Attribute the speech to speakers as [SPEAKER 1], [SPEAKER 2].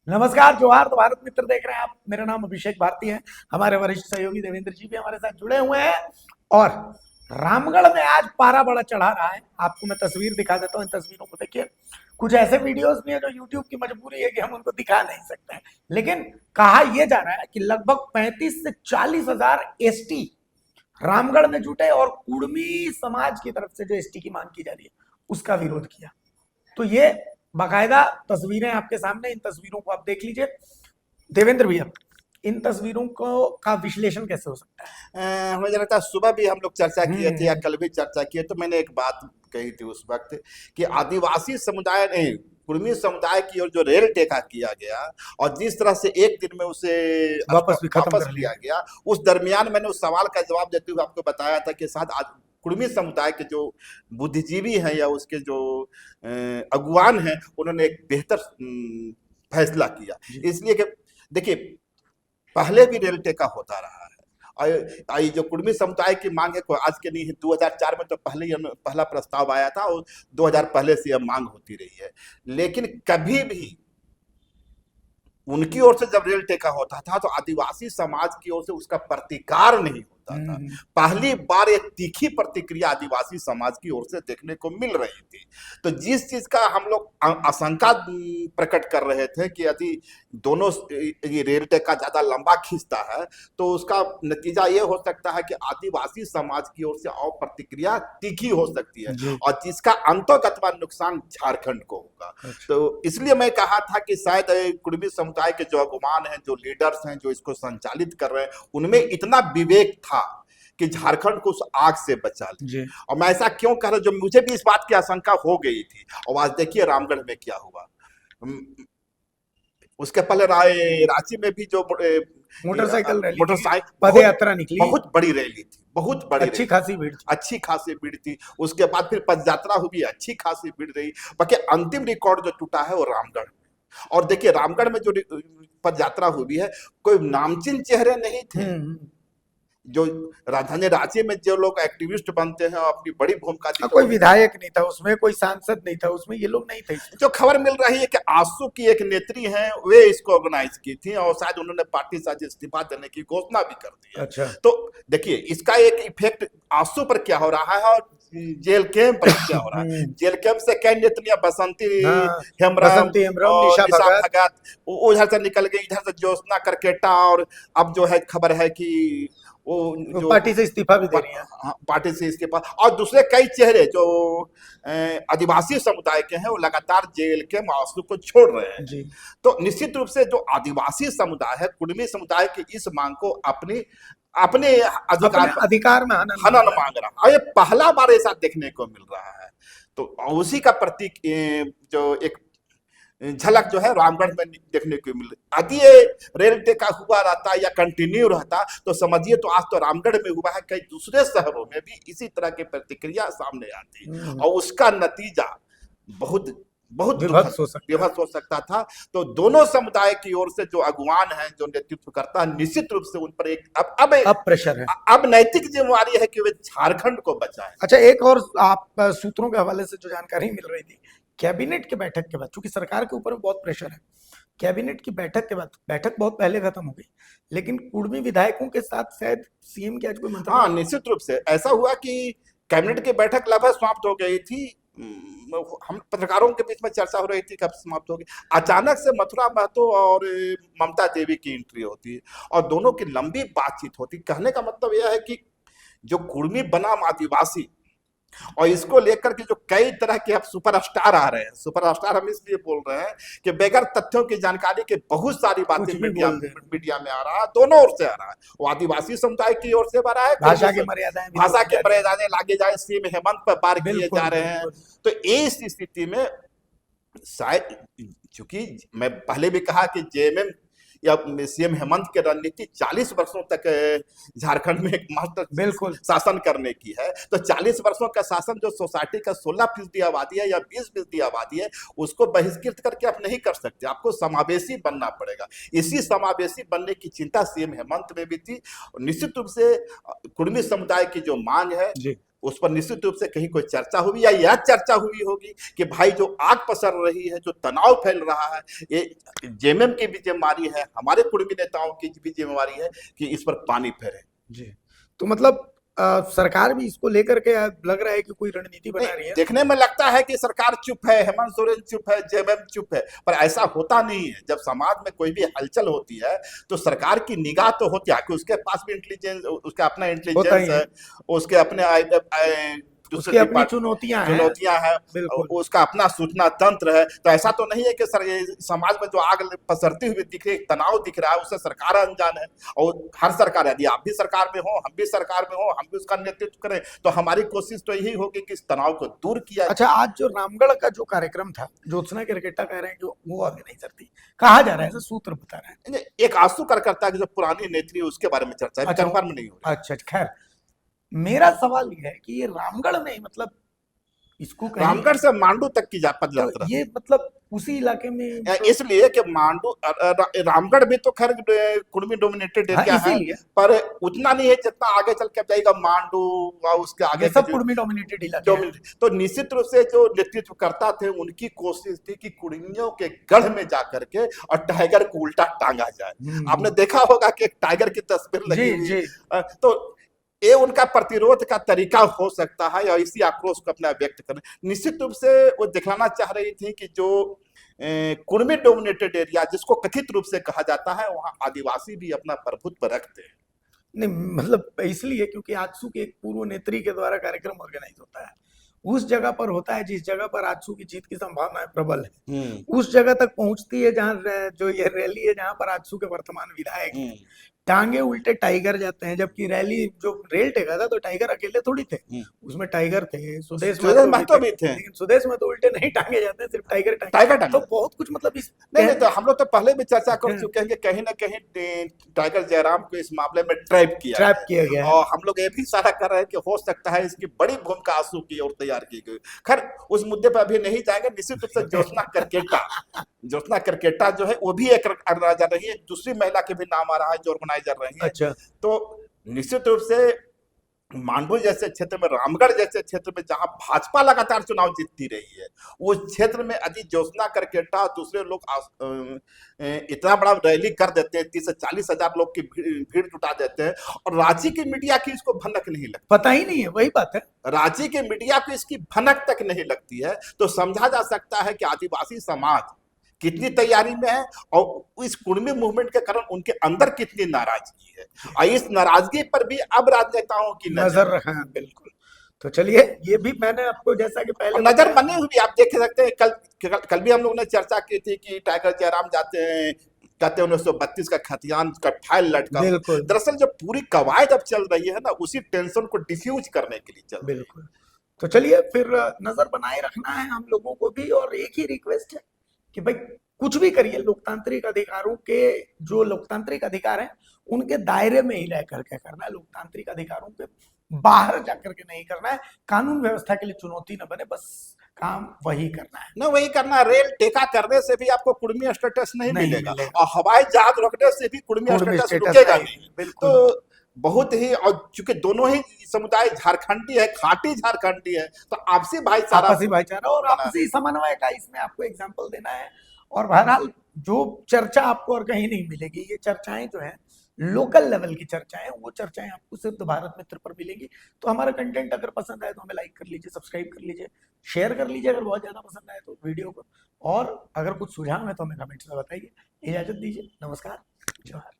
[SPEAKER 1] नमस्कार, जोहार। तो भारत मित्र देख रहे हैं आप। मेरा नाम अभिषेक भारती है। हमारे वरिष्ठ सहयोगी देवेंद्र जी भी हमारे साथ जुड़े हुए हैं। और रामगढ़ में आज पारा बड़ा चढ़ा रहा है। आपको मैं तस्वीर दिखा देता हूँ। इन तस्वीरों को देखिए। कुछ ऐसे वीडियोस भी हैं जो यूट्यूब की मजबूरी है कि हम उनको दिखा नहीं सकते हैं, लेकिन कहा यह जा रहा है कि लगभग 35 से 40 हजार एसटी रामगढ़ में जुटे और कुड़मी समाज की तरफ से जो एसटी की मांग की जा रही है उसका विरोध किया। तो ये बाकायदा तस्वीरें आपके सामने। इन तस्वीरों को आप देख लीजिए। देवेंद्र भैया, इन तस्वीरों को का विश्लेषण कैसे हो सकता है?
[SPEAKER 2] मुझे लगता है सुबह भी हम लोग चर्चा किए थे या
[SPEAKER 1] हम्म।
[SPEAKER 2] कल भी चर्चा किए, तो मैंने एक बात कही थी उस वक्त कि आदिवासी समुदाय नहीं, कुर्मी समुदाय की ओर जो रेल टेका किया गया और जिस तरह से एक दिन में उसे
[SPEAKER 1] वापस भी खत्म
[SPEAKER 2] वापस
[SPEAKER 1] कर
[SPEAKER 2] लिया
[SPEAKER 1] लिया।
[SPEAKER 2] गया, उस दरमियान मैंने उस सवाल का जवाब देते हुए आपको बताया था कि शायद आज कुर्मी समुदाय के जो बुद्धिजीवी हैं या उसके जो अगुवान हैं, उन्होंने एक बेहतर फैसला किया।
[SPEAKER 1] जी।
[SPEAKER 2] इसलिए कि देखिए, पहले भी रेल टेका होता रहा है और ये जो कुर्मी समुदाय की मांग है कोई आज के नहीं है। 2004 में तो पहला प्रस्ताव आया था और 2000 पहले से यह मांग होती रही है, लेकिन कभी भी उनकी ओर से जब रेल टेका होता था तो आदिवासी समाज की ओर से उसका प्रतिकार नहीं होता था। पहली बार एक तीखी प्रतिक्रिया आदिवासी समाज की ओर से देखने को मिल रही थी। तो जिस चीज का हम लोग आशंका प्रकट कर रहे थे कि यदि दोनों ये रेल टेका ज्यादा लंबा खींचता है तो उसका नतीजा ये हो सकता है कि आदिवासी समाज की ओर से और प्रतिक्रिया तीखी हो सकती है
[SPEAKER 1] जी।
[SPEAKER 2] और जिसका अंततः नुकसान झारखंड को होगा।
[SPEAKER 1] अच्छा।
[SPEAKER 2] तो इसलिए मैं कहा था कि शायद कुर्मी समुदाय के जो अगुवान हैं, जो लीडर्स हैं, जो इसको संचालित कर रहे हैं, उनमें इतना विवेक था कि झारखंड को उस आग से बचा ले।
[SPEAKER 1] जी।
[SPEAKER 2] और मैं ऐसा क्यों कह रहा हूं, जो मुझे भी इस बात की आशंका हो गई थी। और आज देखिए रामगढ़ में क्या हुआ। उसके पहले रांची में भी जो
[SPEAKER 1] मोटरसाइकिल रैली,
[SPEAKER 2] मोटरसाइकिल
[SPEAKER 1] पद यात्रा निकली।
[SPEAKER 2] बहुत बड़ी रैली थी, बहुत बड़ी
[SPEAKER 1] अच्छी
[SPEAKER 2] रैली,
[SPEAKER 1] खासी भीड़ थी।
[SPEAKER 2] अच्छी खासी भीड़ थी। उसके बाद फिर पद यात्रा हुई, अच्छी खासी भीड़ रही। बाकी अंतिम रिकॉर्ड जो टूटा है वो रामगढ़ में। और देखिए रामगढ़ में जो पद यात्रा हुई है, कोई नामचीन चेहरे नहीं थे। जो राजधानी रांची में जो लोग एक्टिविस्ट बनते हैं और अपनी बड़ी भूमिका थी,
[SPEAKER 1] कोई विधायक नहीं था उसमें, कोई सांसद नहीं था उसमें, ये लोग नहीं थे।
[SPEAKER 2] जो खबर मिल रही है कि आंसू की एक नेत्री हैं, वे इसको ऑर्गेनाइज की थी और शायद उन्होंने पार्टी से इस्तीफा देने की घोषणा भी कर दी है।
[SPEAKER 1] अच्छा।
[SPEAKER 2] तो देखिए इसका एक इफेक्ट आंसू पर क्या हो रहा है और जेल कैंप पर क्या हो रहा है। जेल कैंप से कई नेत्रियां बसंती हेम्ब्रम और निशा भगत उधर से निकल गई, इधर से ज्योत्सना करकेटा, और अब जो है खबर है कि वो जो
[SPEAKER 1] पार्टी से इस्तीफा भी दे रही है।
[SPEAKER 2] पार्टी से इस्तीफा, और दूसरे कई चेहरे जो आदिवासी समुदाय के हैं वो लगातार जेल के आंसू को छोड़ रहे हैं।
[SPEAKER 1] जी।
[SPEAKER 2] तो निश्चित रूप से जो आदिवासी समुदाय है, कुर्मी समुदाय की इस मांग को अपने
[SPEAKER 1] अधिकार में
[SPEAKER 2] हनन मांग रहा है और ये पहला बार ऐसा देखने को मिल रहा है। तो उसी का प्रतीक जो एक झलक जो है रामगढ़ में देखने को मिल रही। यदि ये रेल टेका हुआ रहता या कंटिन्यू रहता तो समझिए, तो आज तो रामगढ़ में हुआ है, कई दूसरे शहरों में भी इसी तरह की प्रतिक्रिया सामने आती और उसका नतीजा बहुत बहुत विभत्स हो सकता था। तो दोनों समुदाय की ओर से जो अगुवान हैं, जो नेतृत्व करता है, निश्चित रूप से उन पर एक अब
[SPEAKER 1] प्रेशर है।
[SPEAKER 2] अब नैतिक जिम्मेवारी है कि वे झारखंड को बचाएं।
[SPEAKER 1] अच्छा, एक और आप सूत्रों के हवाले से जो जानकारी मिल रही थी, कैबिनेट के बैठक के बाद, चूंकि सरकार के ऊपर बहुत प्रेशर है, कैबिनेट की बैठक के बाद, बैठक बहुत पहले खत्म हो गई, लेकिन कुर्मी विधायकों के साथ शायद सीएम की आज कोई मंत्री।
[SPEAKER 2] हाँ, निश्चित रूप से ऐसा हुआ कि कैबिनेट की बैठक लगभग समाप्त हो गई थी। हम पत्रकारों के बीच में चर्चा हो रही थी कब समाप्त होगी। अचानक से मथुरा महतो और ममता देवी की एंट्री होती है और दोनों की लंबी बातचीत होती। कहने का मतलब यह है कि जो कुर्मी बनाम आदिवासी और इसको लेकर के जो कई तरह के अब सुपरस्टार आ रहे हैं, सुपरस्टार हम इसलिए बोल रहे हैं कि बगैर तथ्यों की जानकारी के बहुत सारी बातें मीडिया में आ रहा है, दोनों ओर से आ रहा है। वो आदिवासी समुदाय की ओर से आ रहा है,
[SPEAKER 1] भाषा
[SPEAKER 2] के मर्यादाएं लागे जाए, सीएम हेमंत पर पार किए जा रहे हैं। तो इस स्थिति में शायद, चूंकि मैं पहले भी कहा कि जेएमएम या सीएम हेमंत की रणनीति 40 वर्षों तक झारखंड में एक मास्टर शासन करने की है। तो 40 वर्षों का शासन जो सोसाइटी का 16% आबादी है या 20% आबादी है, उसको बहिष्कृत करके आप नहीं कर सकते, आपको समावेशी बनना पड़ेगा। इसी समावेशी बनने की चिंता सीएम हेमंत में भी थी। निश्चित रूप से कुर्मी समुदाय की जो मांग है उस पर निश्चित रूप से कहीं कोई चर्चा हुई या यह चर्चा हुई होगी कि भाई जो आग पसर रही है, जो तनाव फैल रहा है, ये जेएमएम की भी जिम्मेवारी है, हमारे कुर्मी नेताओं की भी जिम्मेवारी है कि इस पर पानी फेरे।
[SPEAKER 1] जी, तो मतलब सरकार भी इसको लेकर के लग रहा है कि कोई रणनीति बना रही है।
[SPEAKER 2] देखने में लगता है कि सरकार चुप है, हेमंत सोरेन चुप है, जेएमएम चुप है, पर ऐसा होता नहीं है। जब समाज में कोई भी हलचल होती है तो सरकार की निगाह तो होती है कि उसके पास भी इंटेलिजेंस, उसका अपना इंटेलिजेंस है, उसके अपने
[SPEAKER 1] उसकी अपनी चुनौतियां
[SPEAKER 2] हैं, उसका अपना सूचना तंत्र है। तो ऐसा तो नहीं है कि समाज में जो आग पसरती हुई दिख रही है, तनाव दिख रहा है, उससे सरकार अनजान है। और हर सरकार, यदि आप भी सरकार में हो, हम भी सरकार में हो, हम भी उसका नेतृत्व करें, तो हमारी कोशिश तो यही होगी कि इस तनाव को दूर किया।
[SPEAKER 1] अच्छा, आज जो रामगढ़ का जो कार्यक्रम था, ज्योत्सना केरकेट्टा कह रहे हैं कि वो आगे नहीं चलती, कहा जा रहा है, ऐसा सूत्र बता रहे हैं।
[SPEAKER 2] एक आंसू कार्यकर्ता की जो पुरानी नेत्री है उसके बारे में चर्चा है, कंफर्म नहीं हो रहा।
[SPEAKER 1] अच्छा, खैर मेरा सवाल ये है कि ये रामगढ़ में, मतलब इसको
[SPEAKER 2] रामगढ़ से मांडू तक की पद यात्रा,
[SPEAKER 1] ये मतलब उसी इलाके में,
[SPEAKER 2] इसलिए कि मांडू रामगढ़ भी तो खैर कुर्मी डोमिनेटेड एरिया है, पर उतना नहीं है जितना आगे चल के जाएगा मांडू और उसके आगे
[SPEAKER 1] सब कुर्मी डोमिनेटेड इलाके हैं।
[SPEAKER 2] तो निश्चित रूप से जो नेतृत्व करता थे उनकी कोशिश थी कि कुर्मियों के गढ़ में जाकर के और टाइगर को उल्टा टांगा जाए। आपने देखा होगा कि एक टाइगर की तस्वीर लगी हुई, तो ये उनका प्रतिरोध का तरीका हो सकता है और इसी आक्रोश को अपना व्यक्त करना। निश्चित रूप से वो दिखाना चाह रही थी कि जो कुर्मी डोमिनेटेड एरिया जिसको कथित रूप से कहा जाता है, वहाँ आदिवासी भी अपना प्रभुत्व रखते हैं।
[SPEAKER 1] नहीं, मतलब इसलिए क्योंकि आजसू के एक पूर्व नेत्री के द्वारा कार्यक्रम ऑर्गेनाइज होता है, उस जगह पर होता है जिस जगह पर आजसू की जीत की संभावनाएं प्रबल है, उस जगह तक पहुंचती है जहां जो ये रैली है, जहां पर आजसू के वर्तमान विधायक टांगे उल्टे टाइगर जाते हैं। जबकि रैली जो रेल टेका था तो टाइगर अकेले थोड़ी थे, उसमें टाइगर थे, सुदेश महतो भी थे, लेकिन सुदेश महतो उल्टे नहीं टांगे जाते हैं, सिर्फ टाइगर। तो बहुत कुछ मतलब इस
[SPEAKER 2] नहीं, तो हम लोग तो पहले भी चर्चा कर चुके हैं कि कहीं ना कहीं टाइगर जयराम को इस मामले में ट्रैप किया गया, और हम लोग ये भी इशारा कर रहे हैं कि हो सकता है इसकी बड़ी भूमिका आंसू की ओर तैयार की गई। खैर उस मुद्दे पर अभी नहीं जाएंगे। निश्चित रूप से ज्योत्सना केरकेट्टा जो है वो भी एक नजर रही है, दूसरी महिला के भी नाम आ रहा है जो ऑर्गेनाइजर रही है।
[SPEAKER 1] अच्छा,
[SPEAKER 2] तो निश्चित रूप से मांडू जैसे क्षेत्र में, रामगढ़ जैसे क्षेत्र में जहां भाजपा लगातार चुनाव जीतती रही है, उस क्षेत्र में यदि ज्योत्सना केरकेट्टा दूसरे लोग इतना बड़ा रैली कर देते हैं, 30 से 40 हजार लोग की भीड़ जुटा देते हैं, और रांची की मीडिया की इसको भनक नहीं लगती,
[SPEAKER 1] पता ही नहीं है, वही बात है,
[SPEAKER 2] रांची की मीडिया को इसकी भनक तक नहीं लगती है। तो समझा जा सकता है कि आदिवासी समाज कितनी तैयारी में है और इस कुर्मी मूवमेंट के कारण उनके अंदर कितनी नाराजगी है, और इस नाराजगी पर भी अब राजनेताओं की
[SPEAKER 1] नजर रखा है। बिल्कुल, तो चलिए, ये भी मैंने आपको जैसा कि पहले
[SPEAKER 2] नजर बनी हुई आप देख सकते हैं। कल भी हम लोग ने चर्चा की थी कि टाइगर जयराम जाते हैं, कहते हैं 1932 का खतियान का फाइल लटका। दरअसल जो पूरी कवायद अब चल रही है ना, उसी टेंशन को डिफ्यूज करने के लिए चल रही है।
[SPEAKER 1] बिल्कुल, तो चलिए फिर नजर बनाए रखना है हम लोगों को भी, और एक ही रिक्वेस्ट है कि भाई कुछ भी करिए, लोकतांत्रिक अधिकारों के, जो लोकतांत्रिक अधिकार हैं उनके दायरे में ही रह करके करना है, लोकतांत्रिक अधिकारों के बाहर जाकर के नहीं करना है। कानून व्यवस्था के लिए चुनौती न बने, बस काम वही करना है
[SPEAKER 2] ना, वही करना। रेल टेका करने से भी आपको कुर्मी स्टेटस नहीं मिलेगा, और हवाई जहाज रोकने से भी कुर्मी स्टेटस रुकेगा नहीं। तो बहुत ही, और चूंकि दोनों ही समुदाय झारखंडी है, खाटी झारखंडी है, तो आपसी भाईचारा
[SPEAKER 1] और आपसी समन्वय का इसमें आपको एग्जांपल देना है। और बहरहाल जो चर्चा आपको और कहीं नहीं मिलेगी, ये चर्चाएं जो है लोकल लेवल की चर्चाएं, वो चर्चाएं आपको सिर्फ भारत मित्र पर मिलेंगी। तो हमारा कंटेंट अगर पसंद आए तो हमें लाइक कर लीजिए, सब्सक्राइब कर लीजिए, शेयर कर लीजिए अगर बहुत ज्यादा पसंद आए तो वीडियो को, और अगर कुछ सुझाव है तो हमें कमेंट्स में बताइए। इजाजत दीजिए, नमस्कार, जोहार।